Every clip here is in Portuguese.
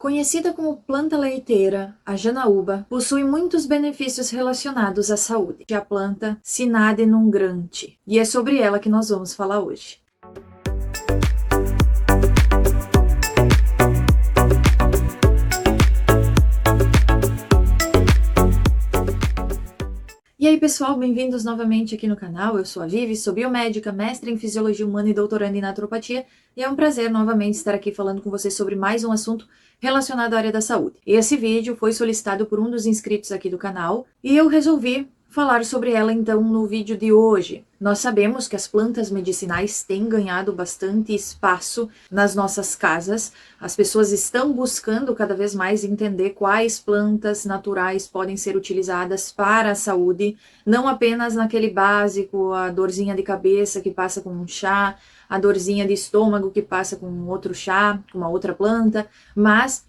Conhecida como planta leiteira, a janaúba possui muitos benefícios relacionados à saúde. A planta Cynade nungrante, e é sobre ela que nós vamos falar hoje. E aí pessoal, bem-vindos novamente aqui no canal. Eu sou a Vivi, sou biomédica, mestre em Fisiologia Humana e doutoranda em Naturopatia, e é um prazer novamente estar aqui falando com vocês sobre mais um assunto relacionado à área da saúde. Esse vídeo foi solicitado por um dos inscritos aqui do canal e eu resolvi falar sobre ela então no vídeo de hoje. Nós sabemos que as plantas medicinais têm ganhado bastante espaço nas nossas casas. As pessoas estão buscando cada vez mais entender quais plantas naturais podem ser utilizadas para a saúde, não apenas naquele básico, a dorzinha de cabeça que passa com um chá, a dorzinha de estômago que passa com outro chá, com uma outra planta, mas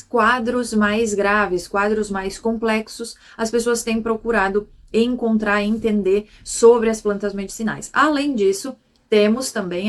quadros mais graves, quadros mais complexos, as pessoas têm procurado encontrar e entender sobre as plantas medicinais. Além disso, temos também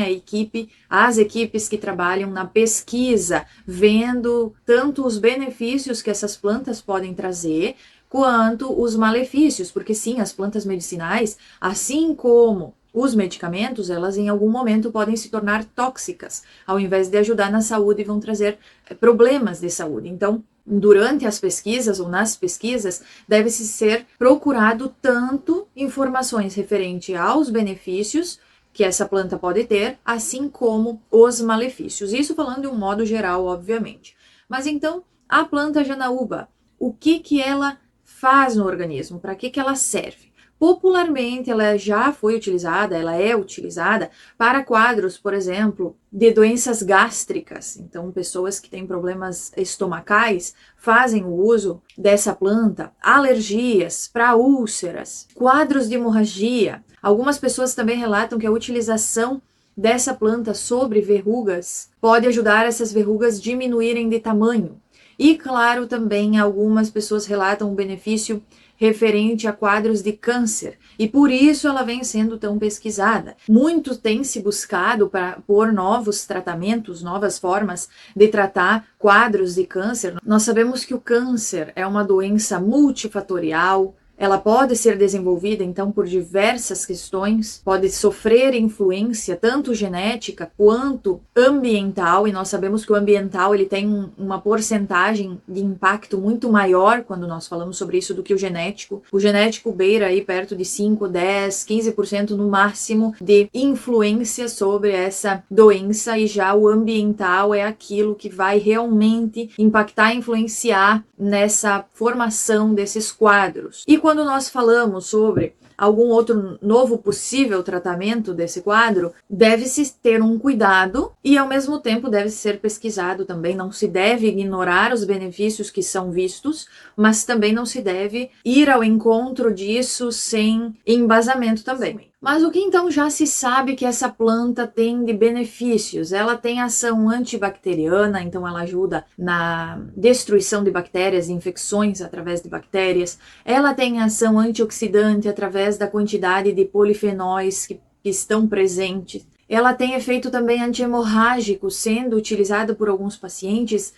as equipes que trabalham na pesquisa, vendo tanto os benefícios que essas plantas podem trazer, quanto os malefícios, porque sim, as plantas medicinais, assim como os medicamentos, elas em algum momento podem se tornar tóxicas, ao invés de ajudar na saúde, vão trazer problemas de saúde. Então, durante as pesquisas ou nas pesquisas, deve-se ser procurado tanto informações referentes aos benefícios que essa planta pode ter, assim como os malefícios. Isso falando de um modo geral, obviamente. Mas então, a planta janaúba, o que ela faz no organismo? Para que ela serve? Popularmente, ela já foi utilizada, ela é utilizada para quadros, por exemplo, de doenças gástricas. Então, pessoas que têm problemas estomacais fazem o uso dessa planta, alergias, para úlceras, quadros de hemorragia. Algumas pessoas também relatam que a utilização dessa planta sobre verrugas pode ajudar essas verrugas a diminuírem de tamanho. E, claro, também algumas pessoas relatam o benefício referente a quadros de câncer, e por isso ela vem sendo tão pesquisada. Muito tem se buscado por novos tratamentos, novas formas de tratar quadros de câncer. Nós sabemos que o câncer é uma doença multifatorial. Ela pode ser desenvolvida, então, por diversas questões, pode sofrer influência tanto genética quanto ambiental, e nós sabemos que o ambiental ele tem uma porcentagem de impacto muito maior quando nós falamos sobre isso do que o genético. O genético beira aí perto de 5, 10, 15% no máximo de influência sobre essa doença, e já o ambiental é aquilo que vai realmente impactar e influenciar nessa formação desses quadros. E quando nós falamos sobre algum outro novo possível tratamento desse quadro, deve-se ter um cuidado e ao mesmo tempo deve ser pesquisado também. Não se deve ignorar os benefícios que são vistos, mas também não se deve ir ao encontro disso sem embasamento também. Mas o que então já se sabe que essa planta tem de benefícios? Ela tem ação antibacteriana, então ela ajuda na destruição de bactérias, infecções através de bactérias. Ela tem ação antioxidante através da quantidade de polifenóis que estão presentes. Ela tem efeito também anti-hemorrágico, sendo utilizado por alguns pacientes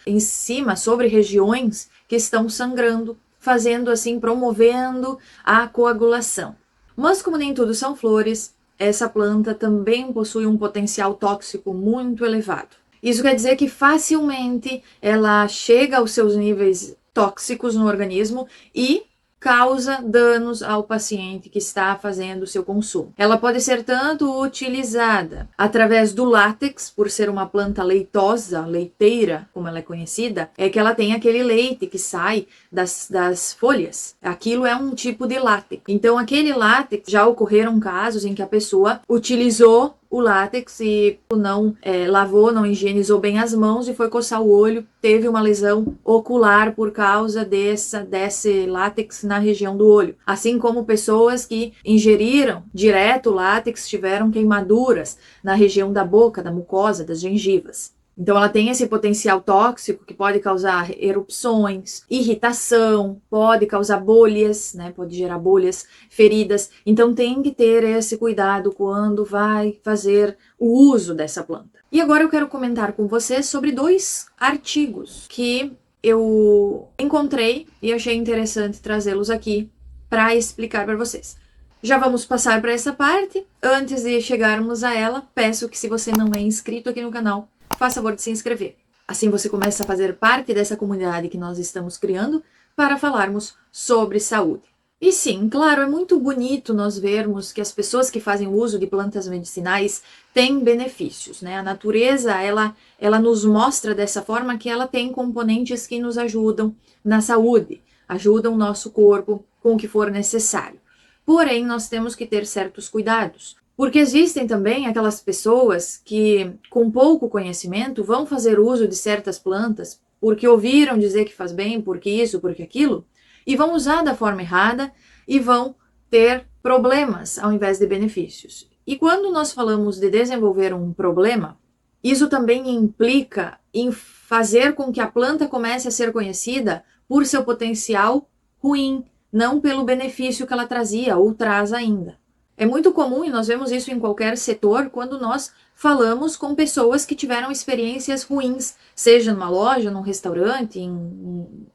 sobre regiões que estão sangrando, fazendo assim, promovendo a coagulação. Mas como nem tudo são flores, essa planta também possui um potencial tóxico muito elevado. Isso quer dizer que facilmente ela chega aos seus níveis tóxicos no organismo e causa danos ao paciente que está fazendo o seu consumo. Ela pode ser tanto utilizada através do látex, por ser uma planta leitosa, leiteira, como ela é conhecida, é que ela tem aquele leite que sai das folhas. Aquilo é um tipo de látex. Então, aquele látex, já ocorreram casos em que a pessoa utilizou o látex e não lavou, não higienizou bem as mãos e foi coçar o olho, teve uma lesão ocular por causa desse látex na região do olho. Assim como pessoas que ingeriram direto o látex tiveram queimaduras na região da boca, da mucosa, das gengivas. Então ela tem esse potencial tóxico que pode causar erupções, irritação, pode causar bolhas, né? Pode gerar bolhas, feridas. Então tem que ter esse cuidado quando vai fazer o uso dessa planta. E agora eu quero comentar com vocês sobre 2 artigos que eu encontrei e achei interessante trazê-los aqui para explicar para vocês. Já vamos passar para essa parte. Antes de chegarmos a ela, peço que, se você não é inscrito aqui no canal, faça favor de se inscrever. Assim você começa a fazer parte dessa comunidade que nós estamos criando para falarmos sobre saúde. E sim, claro, é muito bonito nós vermos que as pessoas que fazem uso de plantas medicinais têm benefícios, né? A natureza, ela nos mostra dessa forma que ela tem componentes que nos ajudam na saúde, ajudam o nosso corpo com o que for necessário. Porém, nós temos que ter certos cuidados, porque existem também aquelas pessoas que, com pouco conhecimento, vão fazer uso de certas plantas porque ouviram dizer que faz bem, porque isso, porque aquilo, e vão usar da forma errada e vão ter problemas ao invés de benefícios. E quando nós falamos de desenvolver um problema, isso também implica em fazer com que a planta comece a ser conhecida por seu potencial ruim, não pelo benefício que ela trazia ou traz ainda. É muito comum, e nós vemos isso em qualquer setor, quando nós falamos com pessoas que tiveram experiências ruins, seja numa loja, num restaurante, em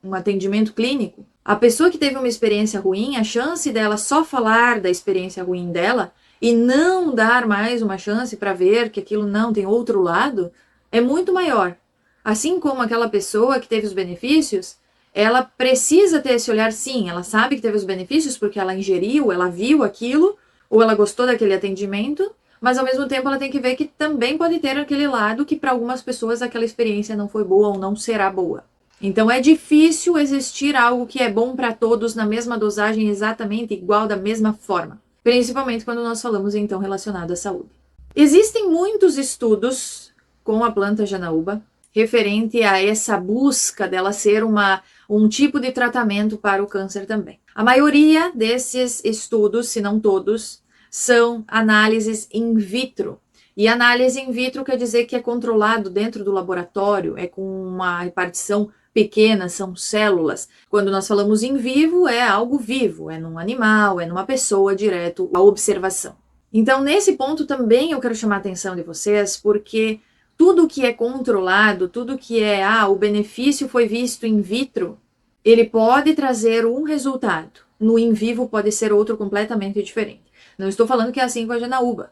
um atendimento clínico. A pessoa que teve uma experiência ruim, a chance dela só falar da experiência ruim dela e não dar mais uma chance para ver que aquilo não tem outro lado, é muito maior. Assim como aquela pessoa que teve os benefícios, ela precisa ter esse olhar, sim, ela sabe que teve os benefícios porque ela ingeriu, ela viu aquilo, ou ela gostou daquele atendimento, mas ao mesmo tempo ela tem que ver que também pode ter aquele lado que para algumas pessoas aquela experiência não foi boa ou não será boa. Então é difícil existir algo que é bom para todos na mesma dosagem, exatamente igual, da mesma forma. Principalmente quando nós falamos então relacionado à saúde. Existem muitos estudos com a planta janaúba referente a essa busca dela ser um tipo de tratamento para o câncer também. A maioria desses estudos, se não todos, são análises in vitro. E análise in vitro quer dizer que é controlado dentro do laboratório, é com uma repartição pequena, são células. Quando nós falamos em vivo, é algo vivo, é num animal, é numa pessoa, direto à observação. Então, nesse ponto também eu quero chamar a atenção de vocês, porque tudo que é controlado, tudo que é, o benefício foi visto in vitro, ele pode trazer um resultado. No in vivo pode ser outro completamente diferente. Não estou falando que é assim com a janaúba,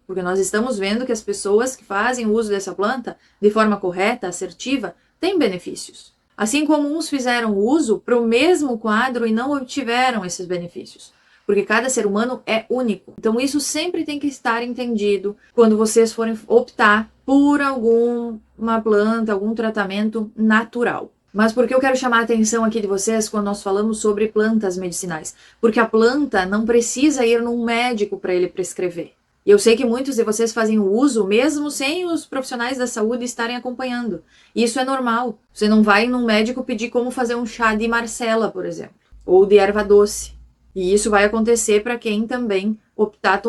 porque nós estamos vendo que as pessoas que fazem uso dessa planta de forma correta, assertiva, têm benefícios. Assim como uns fizeram uso para o mesmo quadro e não obtiveram esses benefícios. Porque cada ser humano é único. Então isso sempre tem que estar entendido quando vocês forem optar por alguma planta, algum tratamento natural. Mas por que eu quero chamar a atenção aqui de vocês quando nós falamos sobre plantas medicinais? Porque a planta não precisa ir num médico para ele prescrever. E eu sei que muitos de vocês fazem o uso mesmo sem os profissionais da saúde estarem acompanhando. Isso é normal. Você não vai num médico pedir como fazer um chá de Marcela, por exemplo, ou de erva doce. E isso vai acontecer para quem também optar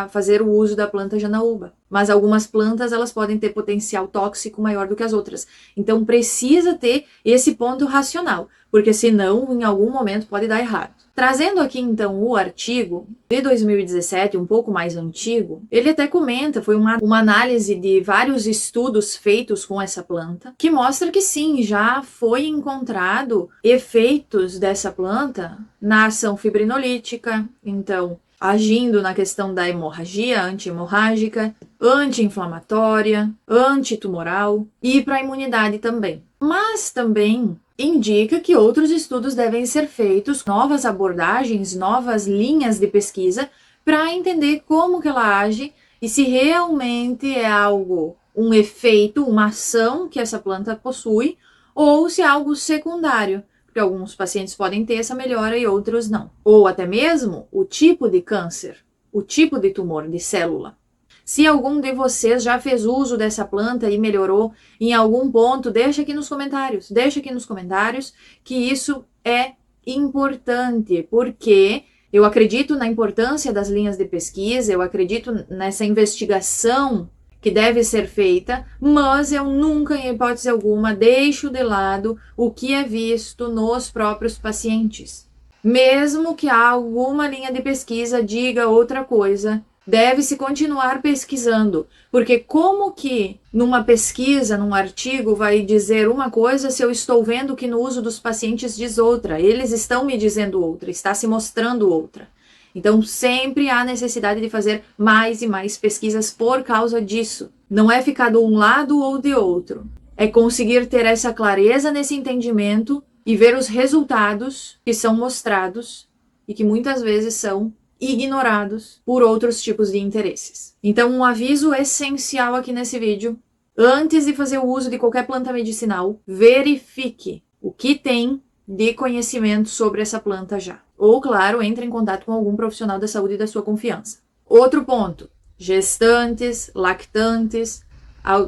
fazer o uso da planta janaúba. Mas algumas plantas, elas podem ter potencial tóxico maior do que as outras. Então precisa ter esse ponto racional, porque senão em algum momento pode dar errado. Trazendo aqui então o artigo de 2017, um pouco mais antigo, ele até comenta, foi uma análise de vários estudos feitos com essa planta, que mostra que sim, já foi encontrado efeitos dessa planta na ação fibrinolítica, então agindo na questão da hemorragia, anti-hemorrágica, anti-inflamatória, antitumoral e para a imunidade também. Mas também indica que outros estudos devem ser feitos, novas abordagens, novas linhas de pesquisa para entender como que ela age e se realmente é algo, um efeito, uma ação que essa planta possui ou se é algo secundário. Porque alguns pacientes podem ter essa melhora e outros não. Ou até mesmo o tipo de câncer, o tipo de tumor, de célula. Se algum de vocês já fez uso dessa planta e melhorou em algum ponto, deixa aqui nos comentários. Deixa aqui nos comentários que isso é importante, porque eu acredito na importância das linhas de pesquisa, eu acredito nessa investigação que deve ser feita, mas eu nunca, em hipótese alguma, deixo de lado o que é visto nos próprios pacientes. Mesmo que alguma linha de pesquisa diga outra coisa, Deve-se continuar pesquisando, porque como que numa pesquisa, num artigo, vai dizer uma coisa se eu estou vendo que no uso dos pacientes diz outra? Eles estão me dizendo outra, está se mostrando outra. Então, sempre há necessidade de fazer mais e mais pesquisas por causa disso. Não é ficar de um lado ou de outro. É conseguir ter essa clareza nesse entendimento e ver os resultados que são mostrados e que muitas vezes são ignorados por outros tipos de interesses. Então, um aviso essencial aqui nesse vídeo: antes de fazer o uso de qualquer planta medicinal, verifique o que tem de conhecimento sobre essa planta já. Ou, claro, entre em contato com algum profissional da saúde da sua confiança. Outro ponto: gestantes, lactantes,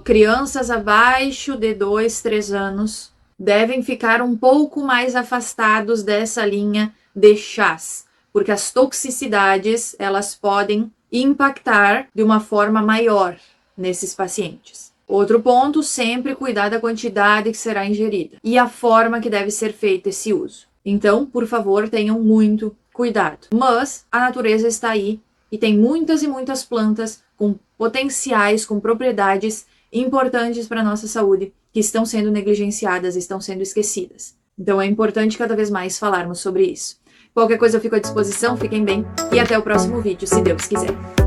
crianças abaixo de 2, 3 anos devem ficar um pouco mais afastados dessa linha de chás, porque as toxicidades, elas podem impactar de uma forma maior nesses pacientes. Outro ponto, sempre cuidar da quantidade que será ingerida e a forma que deve ser feito esse uso. Então, por favor, tenham muito cuidado. Mas a natureza está aí e tem muitas e muitas plantas com potenciais, com propriedades importantes para a nossa saúde, que estão sendo negligenciadas, estão sendo esquecidas. Então é importante cada vez mais falarmos sobre isso. Qualquer coisa eu fico à disposição, fiquem bem e até o próximo vídeo, se Deus quiser.